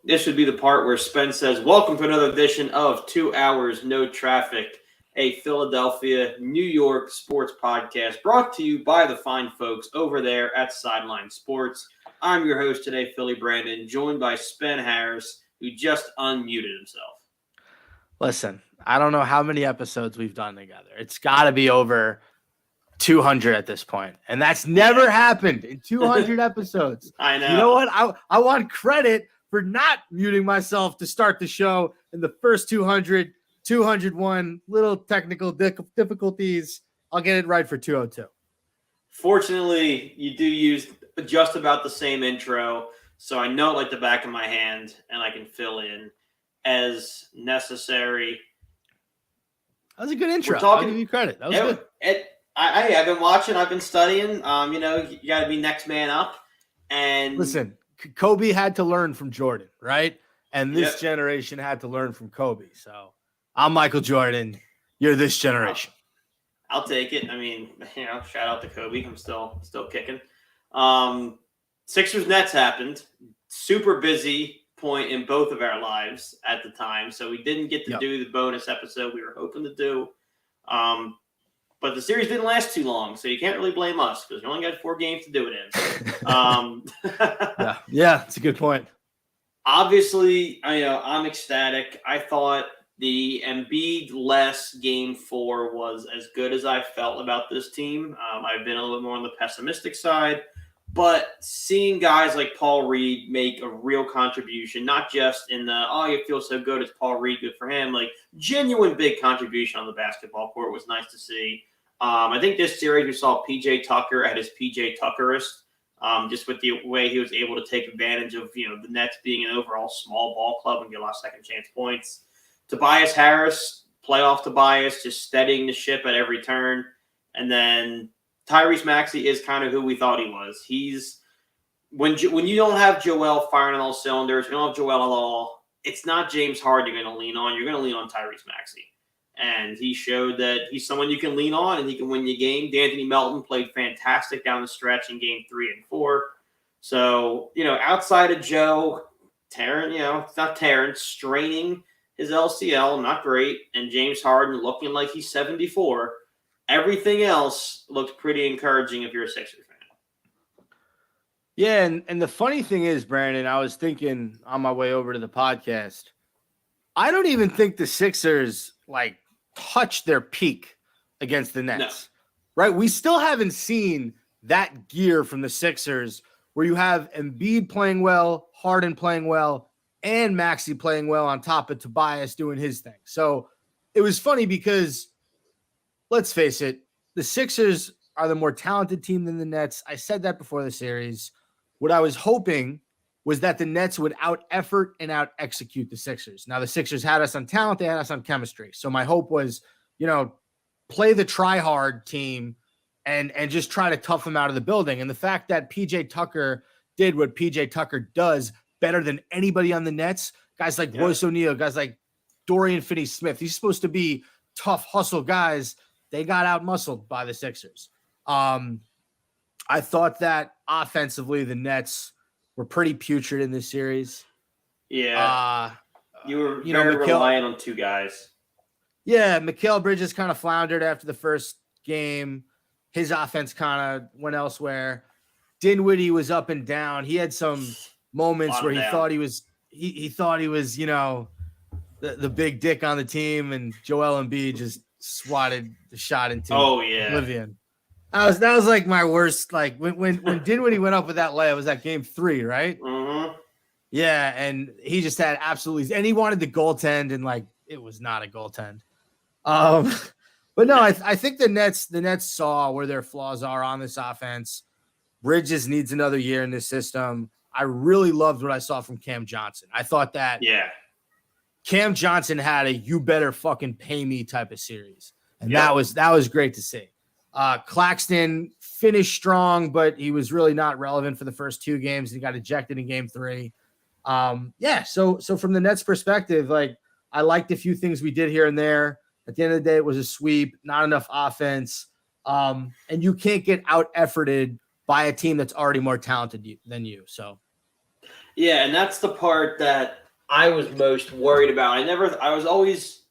This would be the part where Spence says, "Welcome to another edition of 2 Hours No Traffic, a Philadelphia, New York sports podcast brought to you by the fine folks over there at Sideline Sports. I'm your host today, Philly Brandon, joined by Spen Harris, who just unmuted himself. Listen, I don't know how many episodes we've done together. It's got to be over 200 at this point, and that's never happened in 200 episodes. I know. You know what? I want credit for not muting myself to start the show in the first 200, 201, little technical difficulties. I'll get it right for 202. Fortunately, you do use just about the same intro, so I know it like the back of my hand, and I can fill in as necessary. That was a good intro. I'll give you credit. That was good. I've been watching. I've been studying. You got to be next man up. And listen, Kobe had to learn from Jordan, right? And this generation had to learn from Kobe. So I'm Michael Jordan. You're this generation. I'll take it. I mean, shout out to Kobe. I'm still kicking. Sixers Nets happened. Super busy point in both of our lives at the time, so we didn't get to do the bonus episode we were hoping to do. But the series didn't last too long, so you can't really blame us because we only got 4 games to do it in. Yeah, it's a good point. Obviously, I'm ecstatic. I thought the Embiid-less Game 4 was as good as I felt about this team. I've been a little bit more on the pessimistic side, but seeing guys like Paul Reed make a real contribution, not just in the, you feel so good, it's Paul Reed, good for him, like genuine big contribution on the basketball court was nice to see. I think this series we saw PJ Tucker at his PJ Tuckerist, just with the way he was able to take advantage of, the Nets being an overall small ball club and get a lot of second chance points. Tobias Harris, playoff Tobias, just steadying the ship at every turn. And then Tyrese Maxey is kind of who we thought he was. He's when you don't have Joel firing on all cylinders, you don't have Joel at all, it's not James Harden you're going to lean on. You're going to lean on Tyrese Maxey. And he showed that he's someone you can lean on and he can win you a game. D'Anthony Melton played fantastic down the stretch in game 3 and 4. So, outside of Joe, it's not Terrence, straining his LCL, not great. And James Harden looking like he's 74. Everything else looked pretty encouraging if you're a Sixers fan. Yeah, and the funny thing is, Brandon, I was thinking on my way over to the podcast, I don't even think the Sixers, touched their peak against the Nets, right? We still haven't seen that gear from the Sixers where you have Embiid playing well, Harden playing well, and Maxey playing well on top of Tobias doing his thing. So it was funny because, let's face it, the Sixers are the more talented team than the Nets. I said that before the series. What I was hoping was that the Nets would out-effort and out-execute the Sixers. Now, the Sixers had us on talent. They had us on chemistry. So my hope was, play the try-hard team and just try to tough them out of the building. And the fact that P.J. Tucker did what P.J. Tucker does better than anybody on the Nets, guys like Royce O'Neal, guys like Dorian Finney-Smith, these supposed to be tough hustle guys. They got out-muscled by the Sixers. I thought that offensively the Nets were pretty putrid in this series. Yeah. You were very reliant on 2 guys. Yeah, Mikal Bridges kind of floundered after the first game. His offense kind of went elsewhere. Dinwiddie was up and down. He had some moments where he thought he was the big dick on the team, and Joel Embiid just swatted the shot into oblivion. That was like my worst. Like when Dinwiddie went up with that layup, was that game 3, right? Mm-hmm. Yeah, and he just had absolutely, and he wanted the goaltend, and it was not a goaltend. But no, I think the Nets saw where their flaws are on this offense. Bridges needs another year in this system. I really loved what I saw from Cam Johnson. I thought that Cam Johnson had a "you better fucking pay me" type of series, and that was great to see. Claxton finished strong, but he was really not relevant for the first 2 games. He got ejected in game 3. So from the Nets perspective, I liked a few things we did here and there. At the end of the day, it was a sweep, not enough offense. And you can't get out-efforted by a team that's already more talented than you. So, Yeah, and that's the part that I was most worried about. I was always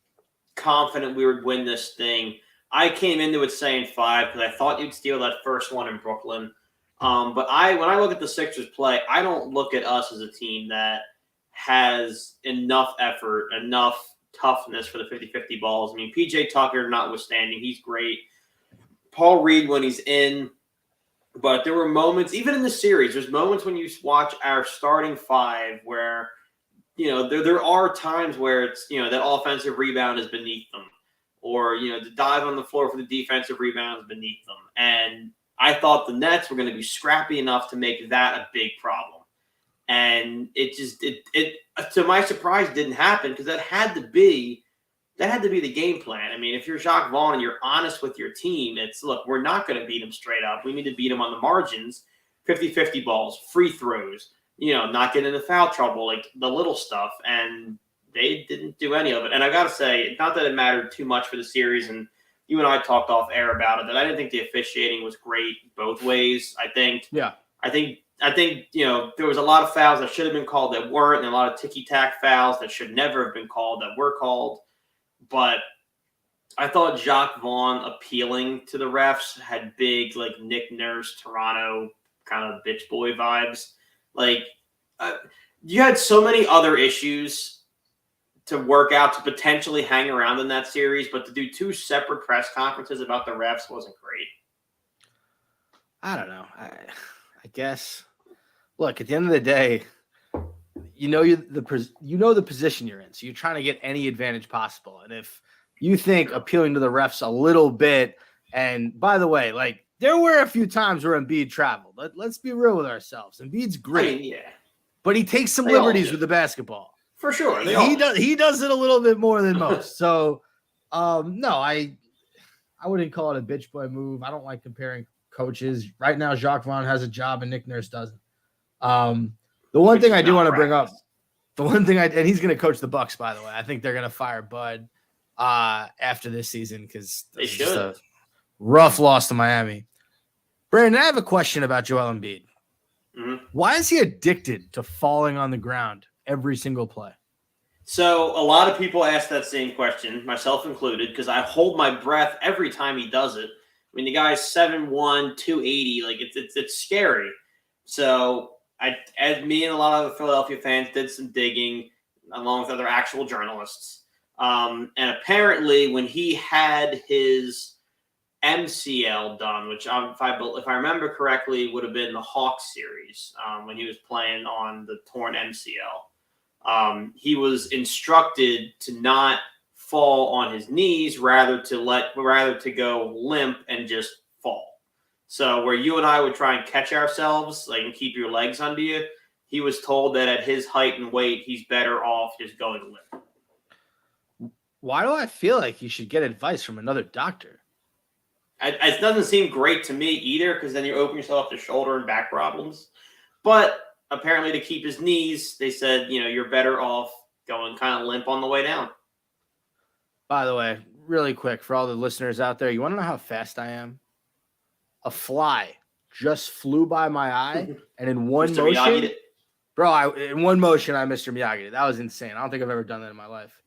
confident we would win this thing. I came into it saying 5 because I thought you'd steal that first one in Brooklyn. But when I look at the Sixers play, I don't look at us as a team that has enough effort, enough toughness for the 50-50 balls. I mean, PJ Tucker notwithstanding, he's great. Paul Reed when he's in. But there were moments, even in the series, there's moments when you watch our starting 5 where, there are times where it's, that offensive rebound is beneath them. Or, the dive on the floor for the defensive rebound is beneath them. And I thought the Nets were going to be scrappy enough to make that a big problem. And it to my surprise, didn't happen because that had to be the game plan. I mean, if you're Jacques Vaughn and you're honest with your team, it's, look, we're not going to beat them straight up. We need to beat them on the margins, 50-50 balls, free throws, not get into foul trouble, like the little stuff. And they didn't do any of it. And I got to say, not that it mattered too much for the series, and you and I talked off air about it, that I didn't think the officiating was great both ways. I think there was a lot of fouls that should have been called that weren't, and a lot of ticky-tack fouls that should never have been called that were called. But I thought Jacques Vaughn appealing to the refs had big, like, Nick Nurse, Toronto kind of bitch boy vibes. Like, you had so many other issues to work out to potentially hang around in that series, but to do 2 separate press conferences about the refs wasn't great. I don't know. I guess. Look, at the end of the day, the position you're in, so you're trying to get any advantage possible. And if you think appealing to the refs a little bit, and by the way, like, there were a few times where Embiid traveled. Let's be real with ourselves. Embiid's great, I mean, yeah, but he takes some liberties with the basketball. For sure. He does it a little bit more than most. So, no, I wouldn't call it a bitch boy move. I don't like comparing coaches. Right now, Jacques Vaughn has a job and Nick Nurse doesn't. The one thing I do want to bring up, and he's going to coach the Bucks, by the way. I think they're going to fire Bud after this season because they should. A rough loss to Miami. Brandon, I have a question about Joel Embiid. Mm-hmm. Why is he addicted to falling on the ground every single play? So a lot of people ask that same question, myself included, because I hold my breath every time he does it. I mean, the guy's 7'1", 280. Like, it's scary. So as me and a lot of the Philadelphia fans did some digging, along with other actual journalists. And apparently when he had his MCL done, which if I remember correctly, would have been the Hawks series when he was playing on the torn MCL. He was instructed to not fall on his knees, rather to go limp and just fall. So where you and I would try and catch ourselves, like, and keep your legs under you, he was told that at his height and weight, he's better off just going limp. Why do I feel like you should get advice from another doctor? It doesn't seem great to me either, because then you open yourself up to shoulder and back problems. But apparently to keep his knees, they said, you're better off going kind of limp on the way down. By the way, really quick, for all the listeners out there, you want to know how fast I am? A fly just flew by my eye, and in one motion, in one motion, I Mr. Miyagi. That was insane. I don't think I've ever done that in my life.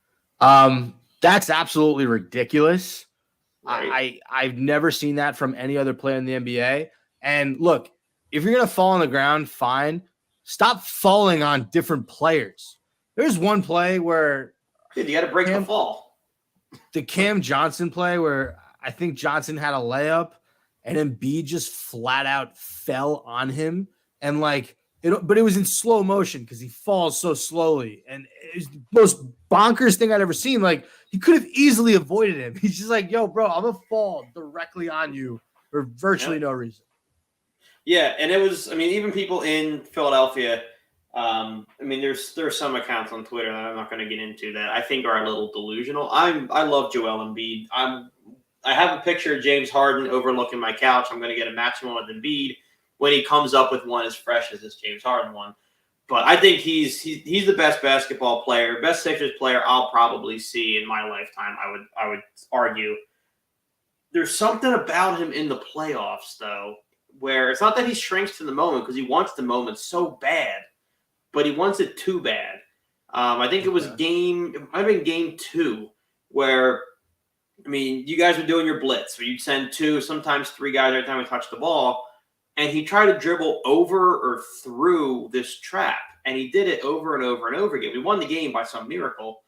That's absolutely ridiculous. Right. I've never seen that from any other player in the NBA. And look, if you're going to fall on the ground, fine. Stop falling on different players. There's one play where you got to break the fall. The Cam Johnson play where I think Johnson had a layup and Embiid just flat out fell on him. And but it was in slow motion because he falls so slowly. And it's the most bonkers thing I'd ever seen. Like, he could have easily avoided him. He's just like, yo, bro, I'm going to fall directly on you for virtually no reason. Yeah, and it was, even people in Philadelphia, there's some accounts on Twitter that I'm not going to get into that I think are a little delusional. I love Joel Embiid. I have a picture of James Harden overlooking my couch. I'm going to get a matching one with Embiid when he comes up with one as fresh as this James Harden one. But I think he's the best basketball player, best Sixers player I'll probably see in my lifetime. I would argue. There's something about him in the playoffs, though, where it's not that he shrinks to the moment because he wants the moment so bad, but he wants it too bad. I think it might have been game 2 where, I mean, you guys were doing your blitz where you'd send 2, sometimes 3 guys every time we touch the ball. And he tried to dribble over or through this trap. And he did it over and over and over again. We won the game by some miracle.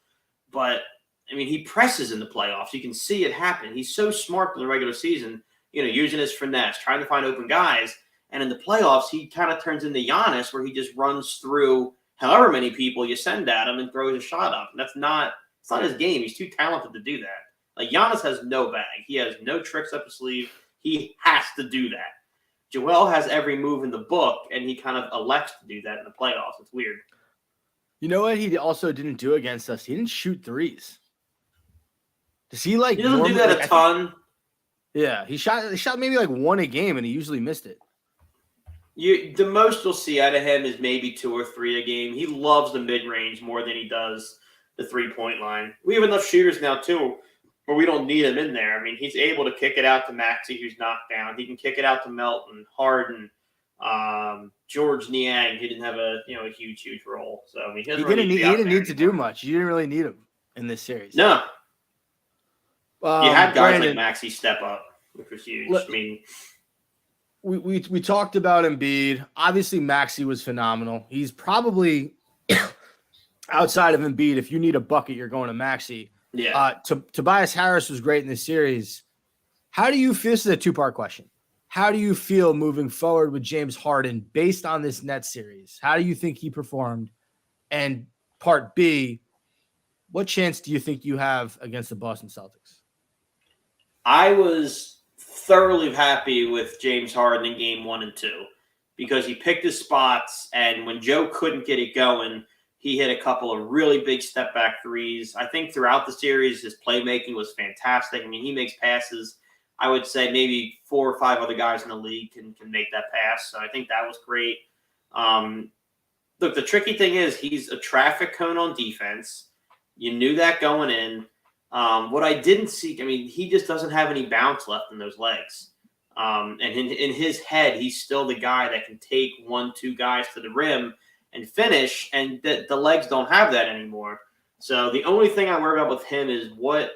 But, I mean, he presses in the playoffs. You can see it happen. He's so smart in the regular season, using his finesse, trying to find open guys. And in the playoffs, he kind of turns into Giannis, where he just runs through however many people you send at him and throws a shot up. And it's not his game. He's too talented to do that. Like, Giannis has no bag. He has no tricks up his sleeve. He has to do that. Joel has every move in the book, and he kind of elects to do that in the playoffs. It's weird. You know what he also didn't do against us? He didn't shoot threes. Does he like? He doesn't do that a ton. Yeah, he shot maybe like 1 a game, and he usually missed it. The most you'll see out of him is maybe 2 or 3 a game. He loves the mid-range more than he does the three-point line. We have enough shooters now, too, where we don't need him in there. I mean, he's able to kick it out to Maxey, who's knocked down. He can kick it out to Melton, Harden, George Niang, who didn't have a huge role. So I mean, he didn't need to do much. You didn't really need him in this series. No. You had guys like Maxey step up, which was huge. We talked about Embiid. Obviously, Maxey was phenomenal. He's probably outside of Embiid. If you need a bucket, you're going to Maxey. Yeah. Tobias Harris was great in this series. How do you feel? This is a 2-part question. How do you feel moving forward with James Harden based on this Nets series? How do you think he performed? And part B, what chance do you think you have against the Boston Celtics? I was thoroughly happy with James Harden in game 1 and 2 because he picked his spots, and when Joe couldn't get it going, he hit a couple of really big step-back threes. I think throughout the series, his playmaking was fantastic. I mean, he makes passes. I would say maybe 4 or 5 other guys in the league can make that pass. So I think that was great. Look, the tricky thing is he's a traffic cone on defense. You knew that going in. What I didn't see, I mean, he just doesn't have any bounce left in those legs. And in his head, he's still the guy that can take 1-2 guys to the rim and finish, and the legs don't have that anymore. So the only thing I worry about with him is what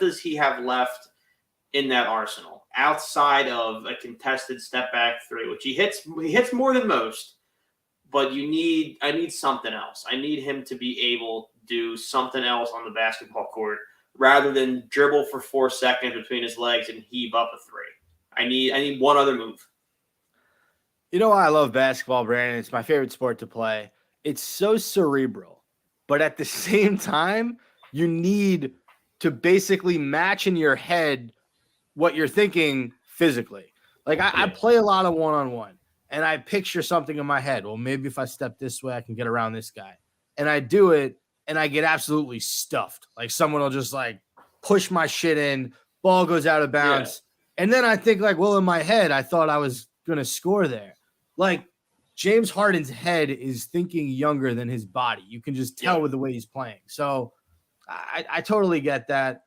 does he have left in that arsenal outside of a contested step back 3, which he hits more than most, but I need something else. I need him to be able to do something else on the basketball court rather than dribble for 4 seconds between his legs and heave up a 3. I need one other move. You know why I love basketball, Brandon? It's my favorite sport to play. It's so cerebral, but at the same time, you need to basically match in your head what you're thinking physically. Like I play a lot of one-on-one, and I picture something in my head. Well, maybe if I step this way, I can get around this guy. And I do it, and I get absolutely stuffed. Like someone will just like push my shit in, ball goes out of bounds. Yeah. And then I think like, well, in my head, I thought I was going to score there. Like James Harden's head is thinking younger than his body. You can just tell with the way he's playing. So I totally get that.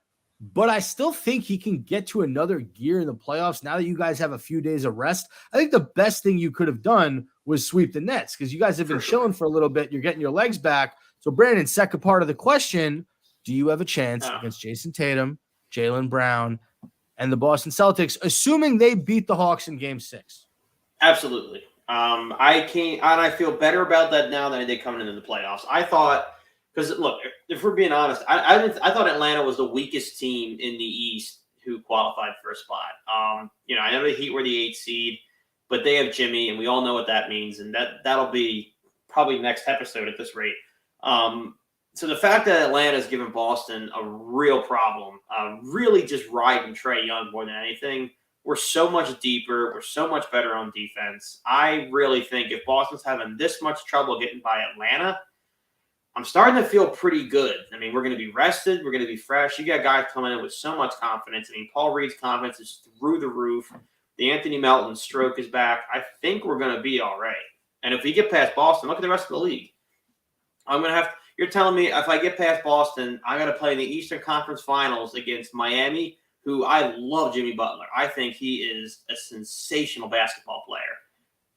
But I still think he can get to another gear in the playoffs now that you guys have a few days of rest. I think the best thing you could have done was sweep the Nets because you guys have been chilling for a little bit. You're getting your legs back. So, Brandon, second part of the question, do you have a chance against Jason Tatum, Jaylen Brown, and the Boston Celtics, assuming they beat the Hawks in Game 6? Absolutely. I feel better about that now than I did coming into the playoffs. I thought, because look, if we're being honest, I thought Atlanta was the weakest team in the East who qualified for a spot. I know the Heat were the 8th seed, but they have Jimmy, and we all know what that means, and that'll be probably next episode at this rate. So the fact that Atlanta's given Boston a real problem, really just riding Trae Young more than anything. We're so much deeper. We're so much better on defense. I really think if Boston's having this much trouble getting by Atlanta, I'm starting to feel pretty good. I mean, we're going to be rested. We're going to be fresh. You got guys coming in with so much confidence. I mean, Paul Reed's confidence is through the roof. The Anthony Melton stroke is back. I think we're going to be all right. And if we get past Boston, look at the rest of the league. You're telling me if I get past Boston, I got to play in the Eastern Conference Finals against Miami, who I love Jimmy Butler. I think he is a sensational basketball player.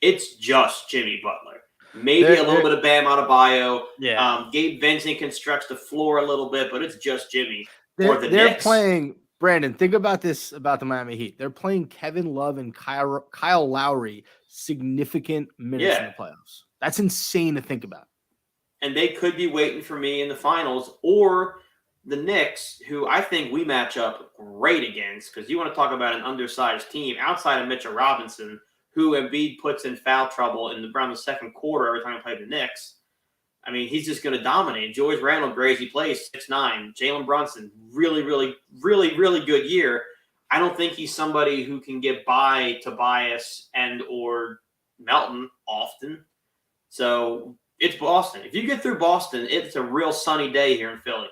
It's just Jimmy Butler. Maybe a little bit of Bam Adebayo. Yeah. Gabe Vincent can stretch the floor a little bit, but it's just Jimmy. They're playing, Brandon, think about this about the Miami Heat. They're playing Kevin Love and Kyle Lowry significant minutes in the playoffs. That's insane to think about. And they could be waiting for me in the finals, or the Knicks, who I think we match up great against, because you want to talk about an undersized team outside of Mitchell Robinson, who Embiid puts in foul trouble around the second quarter every time he plays the Knicks. I mean, he's just going to dominate. Julius Randle, crazy plays, 6'9". Jalen Brunson, really, really, really, really good year. I don't think he's somebody who can get by Tobias and or Melton often. So it's Boston. If you get through Boston, it's a real sunny day here in Philly.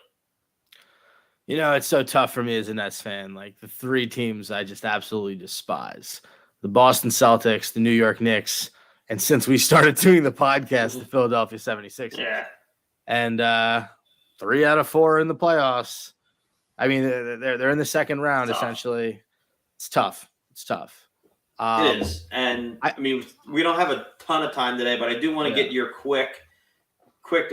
You know, it's so tough for me as a Nets fan. Like, the three teams I just absolutely despise: the Boston Celtics, the New York Knicks, and since we started doing the podcast, the Philadelphia 76ers. Yeah. And 3 out of 4 in the playoffs. I mean, they're in the second round, essentially. It's tough. It's tough. It is. And I mean, we don't have a ton of time today, but I do want to get your quick. We're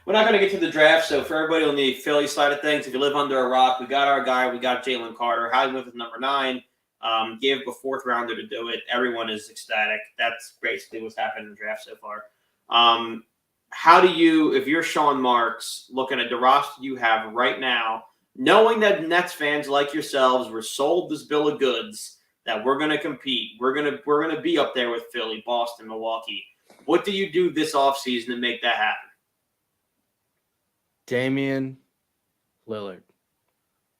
not going to get to the draft, so for everybody on the Philly side of things, if you live under a rock, we got our guy. We got Jalen Carter. Howie went with number 9. Gave a 4th rounder to do it. Everyone is ecstatic. That's basically what's happened in the draft so far. How do you, if you're Sean Marks, looking at the roster you have right now, knowing that Nets fans like yourselves were sold this bill of goods, that we're going to compete, we're going to be up there with Philly, Boston, Milwaukee. What do you do this offseason to make that happen? Damian Lillard.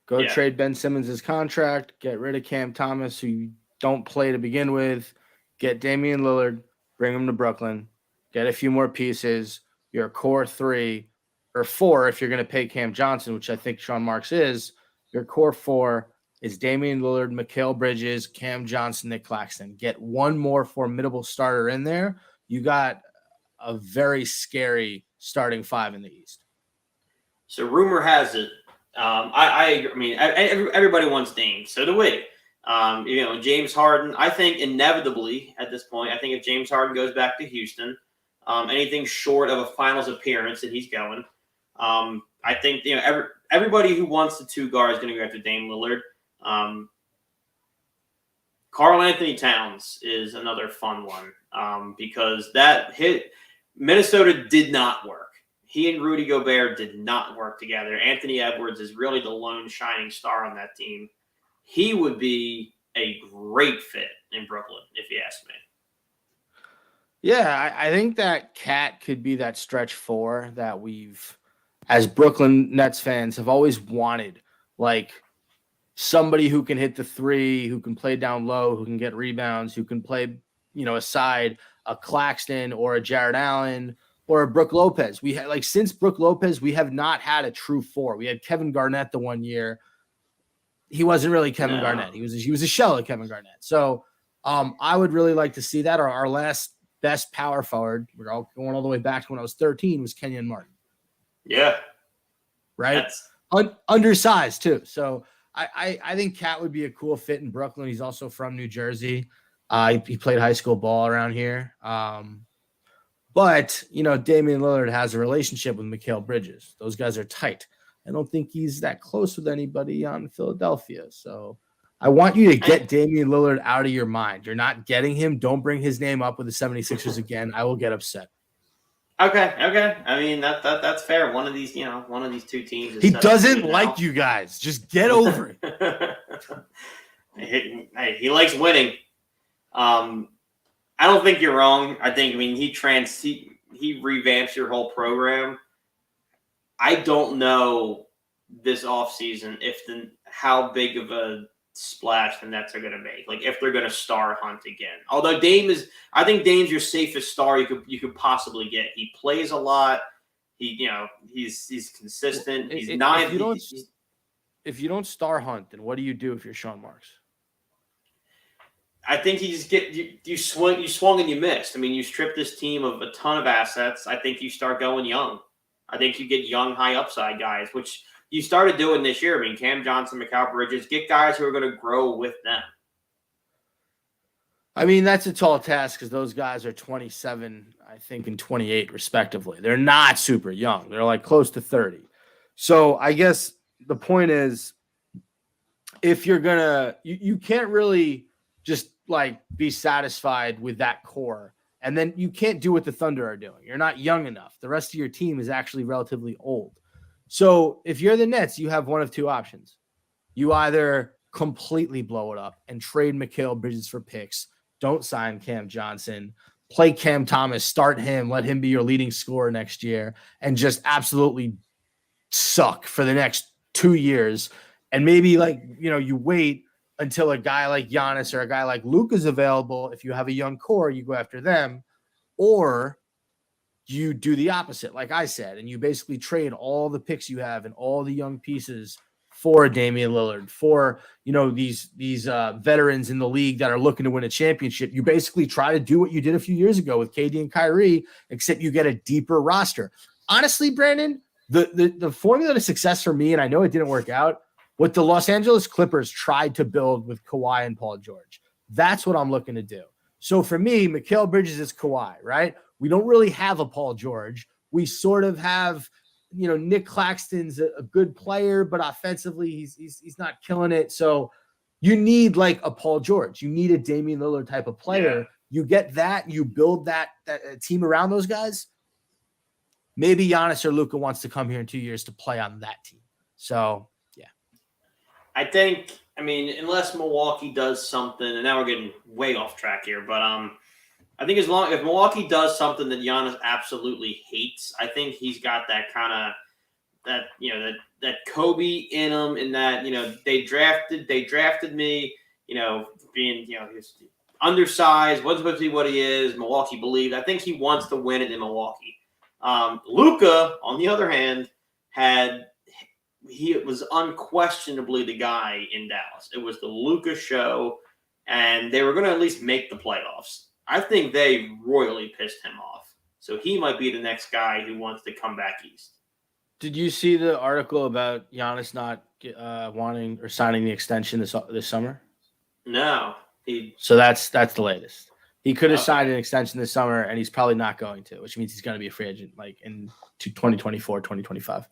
Go trade Ben Simmons' contract. Get rid of Cam Thomas, who you don't play to begin with. Get Damian Lillard. Bring him to Brooklyn. Get a few more pieces. Your core 3 or 4, if you're going to pay Cam Johnson, which I think Sean Marks is. Your core 4 is Damian Lillard, Mikal Bridges, Cam Johnson, Nick Claxton. Get one more formidable starter in there. You got a very scary starting 5 in the East. So rumor has it, I agree. I mean, everybody wants Dame. So do we. James Harden, I think inevitably at this point, I think if James Harden goes back to Houston, anything short of a finals appearance, and he's going, I think, everybody who wants the 2 guards is going to go after Dame Lillard. Karl Anthony Towns is another fun one because that hit Minnesota did not work. He and Rudy Gobert did not work together. Anthony Edwards is really the lone shining star on that team. He would be a great fit in Brooklyn, if you ask me. Yeah, I think that Cat could be that stretch 4 that we've, as Brooklyn Nets fans, have always wanted. Like, somebody who can hit the 3, who can play down low, who can get rebounds, who can play, aside a Claxton or a Jared Allen or a Brook Lopez. We had, since Brook Lopez, we have not had a true 4. We had Kevin Garnett the one year. He wasn't really Kevin Garnett. He was a shell of Kevin Garnett. So I would really like to see that. Our last best power forward, we're all going all the way back to when I was 13, was Kenyon Martin. Yeah. Right? Undersized too. So I think Cat would be a cool fit in Brooklyn. He's also from New Jersey. He played high school ball around here. But, Damian Lillard has a relationship with Mikal Bridges. Those guys are tight. I don't think he's that close with anybody on Philadelphia. So I want you to get Damian Lillard out of your mind. You're not getting him. Don't bring his name up with the 76ers again. I will get upset. Okay. I mean, that's fair. One of these 2 teams. He doesn't like you guys. Just get over it. He likes winning. I don't think you're wrong. I think, he revamps your whole program. I don't know this offseason how big of a splash the Nets are going to make. Like, if they're going to star hunt again. Although I think Dame's your safest star you could possibly get. He plays a lot. He's consistent. He's not. If you don't star hunt, then what do you do if you're Sean Marks? I think you just you swung and you missed. You stripped this team of a ton of assets. I think you start going young. I think you get young, high upside guys, which you started doing this year. Cam Johnson, Mikal Bridges, get guys who are going to grow with them. I mean, that's a tall task because those guys are 27, I think, and 28 respectively. They're not super young. They're like close to 30. So I guess the point is, if you're gonna, you can't really just like be satisfied with that core, and then you can't do what the Thunder are doing. You're not young enough. The rest of your team is actually relatively old. So if you're the Nets, you have one of two options. You either completely blow it up and trade Mikal Bridges for picks. Don't sign Cam Johnson. Play Cam Thomas. Start him. Let him be your leading scorer next year, and just absolutely suck for the next 2 years. And maybe you wait until a guy like Giannis or a guy like Luka is available. If you have a young core, you go after them, or you do the opposite, like I said, and you basically trade all the picks you have and all the young pieces for Damian Lillard, for these veterans in the league that are looking to win a championship. You basically try to do what you did a few years ago with KD and Kyrie, except you get a deeper roster. Honestly, Brandon, the formula to success for me, and I know it didn't work out, what the Los Angeles Clippers tried to build with Kawhi and Paul George. That's what I'm looking to do. So for me, Mikal Bridges is Kawhi, right? We don't really have a Paul George. We sort of have, Nick Claxton's a good player, but offensively he's not killing it. So you need like a Paul George. You need a Damian Lillard type of player. Yeah. You get that, you build that team around those guys. Maybe Giannis or Luka wants to come here in 2 years to play on that team. So I think, unless Milwaukee does something, and now we're getting way off track here, but I think if Milwaukee does something that Giannis absolutely hates, I think he's got that kind of that Kobe in him, in that they drafted me, being he's undersized, wasn't supposed to be what he is. Milwaukee believed. I think he wants to win it in Milwaukee. Luka, on the other hand, he was unquestionably the guy in Dallas. It was the Luka show, and they were going to at least make the playoffs. I think they royally pissed him off. So he might be the next guy who wants to come back east. Did you see the article about Giannis not wanting or signing the extension this summer? No. So that's the latest. He could have signed an extension this summer, and he's probably not going to, which means he's going to be a free agent like in 2024, 2025.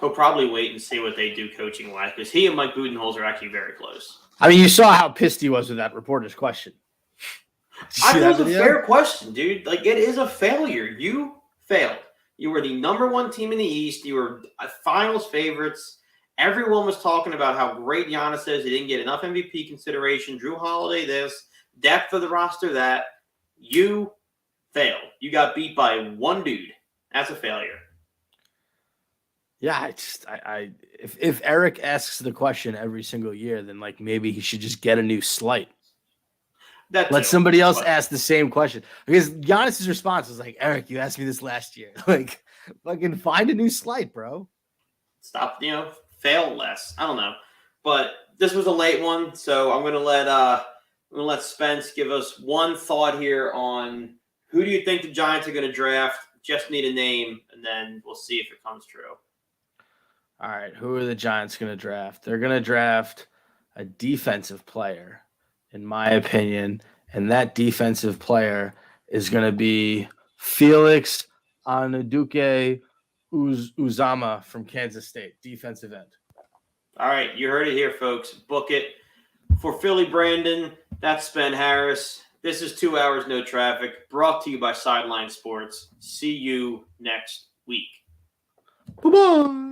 He'll probably wait and see what they do coaching-wise, because he and Mike Budenholzer are actually very close. You saw how pissed he was with that reporter's question. I think it was a fair question, dude. Like, it is a failure. You failed. You were the number one team in the East. You were finals favorites. Everyone was talking about how great Giannis is. He didn't get enough MVP consideration. Drew Holiday this. Depth of the roster that. You failed. You got beat by one dude. That's a failure. Yeah, if Eric asks the question every single year, then maybe he should just get a new slate. Let somebody else ask the same question. Because Giannis's response was like, Eric, you asked me this last year. Fucking find a new slate, bro. Stop, fail less. I don't know. But this was a late one, so I'm gonna let Spence give us one thought here on who do you think the Giants are gonna draft. Just need a name, and then we'll see if it comes true. All right, who are the Giants going to draft? They're going to draft a defensive player, in my opinion, and that defensive player is going to be Felix Anudike Uzama from Kansas State, defensive end. All right, you heard it here, folks. Book it. For Philly Brandon, that's Ben Harris. This is 2 hours, no traffic, brought to you by Sideline Sports. See you next week. Bye-bye.